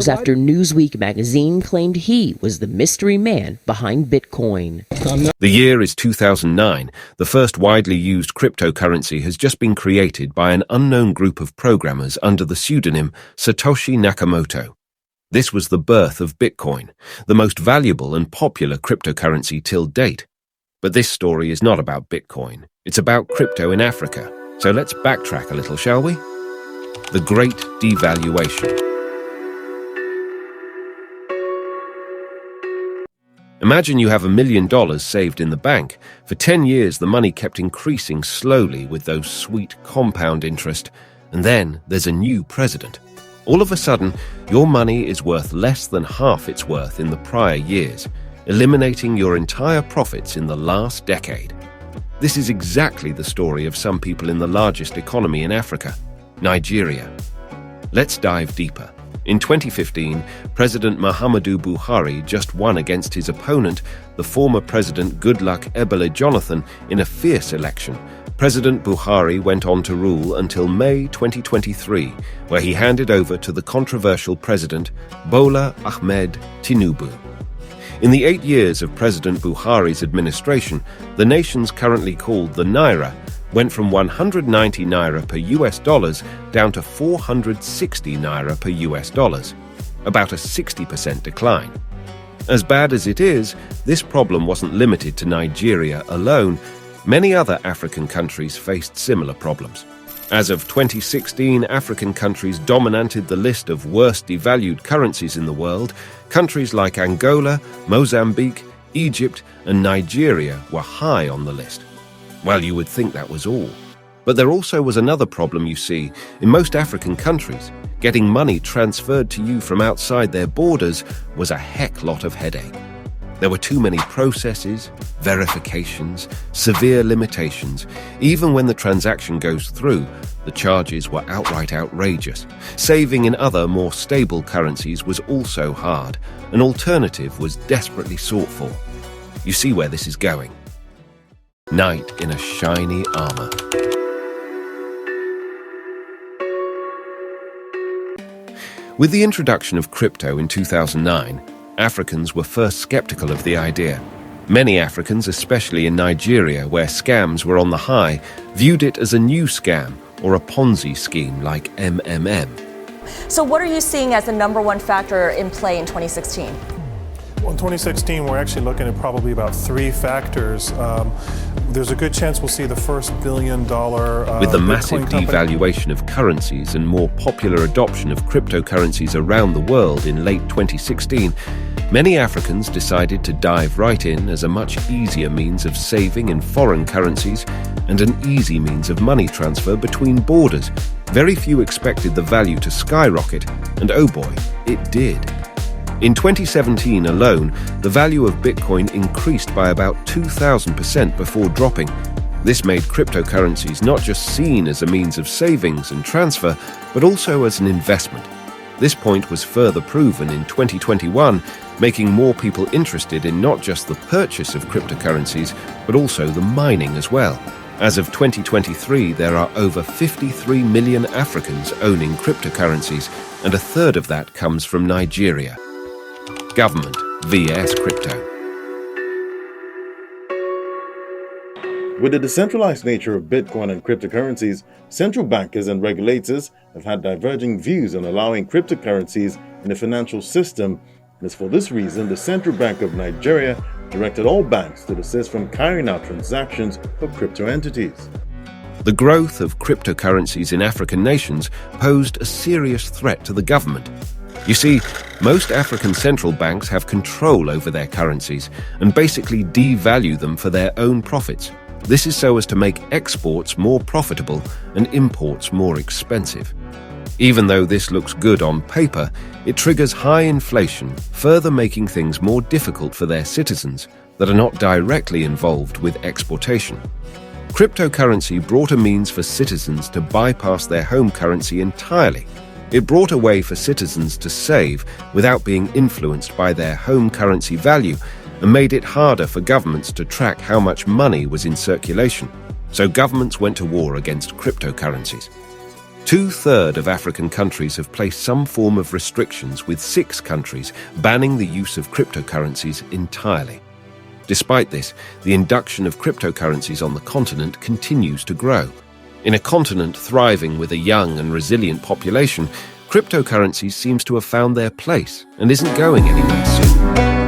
After Newsweek magazine claimed he was the mystery man behind Bitcoin. The year is 2009. The first widely used cryptocurrency has just been created by an unknown group of programmers under the pseudonym Satoshi Nakamoto. This was the birth of Bitcoin, the most valuable and popular cryptocurrency till date. But this story is not about Bitcoin. It's about crypto in Africa. So let's backtrack a little, shall we? The Great Devaluation. Imagine you have $1 million saved in the bank. For 10 years, the money kept increasing slowly with those sweet compound interest. And then there's a new president. All of a sudden, your money is worth less than half its worth in the prior years, eliminating your entire profits in the last decade. This is exactly the story of some people in the largest economy in Africa, Nigeria. Let's dive deeper. In 2015, President Muhammadu Buhari just won against his opponent, the former President Goodluck Ebele Jonathan, in a fierce election. President Buhari went on to rule until May 2023, where he handed over to the controversial President Bola Ahmed Tinubu. In the 8 years of President Buhari's administration, the nations currently called the Naira went from 190 Naira per US dollars down to 460 Naira per US dollars, about a 60% decline. As bad as it is, this problem wasn't limited to Nigeria alone. Many other African countries faced similar problems. As of 2016, African countries dominated the list of worst devalued currencies in the world. Countries like Angola, Mozambique, Egypt, and Nigeria were high on the list. Well, you would think that was all. But there also was another problem, you see. In most African countries, getting money transferred to you from outside their borders was a heck lot of headache. There were too many processes, verifications, severe limitations. Even when the transaction goes through, the charges were outright outrageous. Saving in other, more stable currencies was also hard. An alternative was desperately sought for. You see where this is going. Knight in a shiny armor. With the introduction of crypto in 2009, Africans were first skeptical of the idea. Many Africans, especially in Nigeria, where scams were on the high, viewed it as a new scam or a Ponzi scheme like MMM. So what are you seeing as the number one factor in play in 2016? Well, in 2016, we're actually looking at probably about 3 factors. There's a good chance we'll see the first $1 billion With the massive devaluation of currencies and more popular adoption of cryptocurrencies around the world in late 2016, many Africans decided to dive right in as a much easier means of saving in foreign currencies and an easy means of money transfer between borders. Very few expected the value to skyrocket, and oh boy, it did. In 2017 alone, the value of Bitcoin increased by about 2,000% before dropping. This made cryptocurrencies not just seen as a means of savings and transfer, but also as an investment. This point was further proven in 2021, making more people interested in not just the purchase of cryptocurrencies, but also the mining as well. As of 2023, there are over 53 million Africans owning cryptocurrencies, and a third of that comes from Nigeria. Government vs. crypto. With the decentralized nature of Bitcoin and cryptocurrencies, central bankers and regulators have had diverging views on allowing cryptocurrencies in the financial system. And it's for this reason the Central Bank of Nigeria directed all banks to desist from carrying out transactions for crypto entities. The growth of cryptocurrencies in African nations posed a serious threat to the government. You see, most African central banks have control over their currencies and basically devalue them for their own profits. This is so as to make exports more profitable and imports more expensive. Even though this looks good on paper, it triggers high inflation, further making things more difficult for their citizens that are not directly involved with exportation. Cryptocurrency brought a means for citizens to bypass their home currency entirely. It brought a way for citizens to save without being influenced by their home currency value and made it harder for governments to track how much money was in circulation. So governments went to war against cryptocurrencies. 2/3 of African countries have placed some form of restrictions, with 6 countries banning the use of cryptocurrencies entirely. Despite this, the induction of cryptocurrencies on the continent continues to grow. In a continent thriving with a young and resilient population, cryptocurrencies seems to have found their place and isn't going anywhere soon.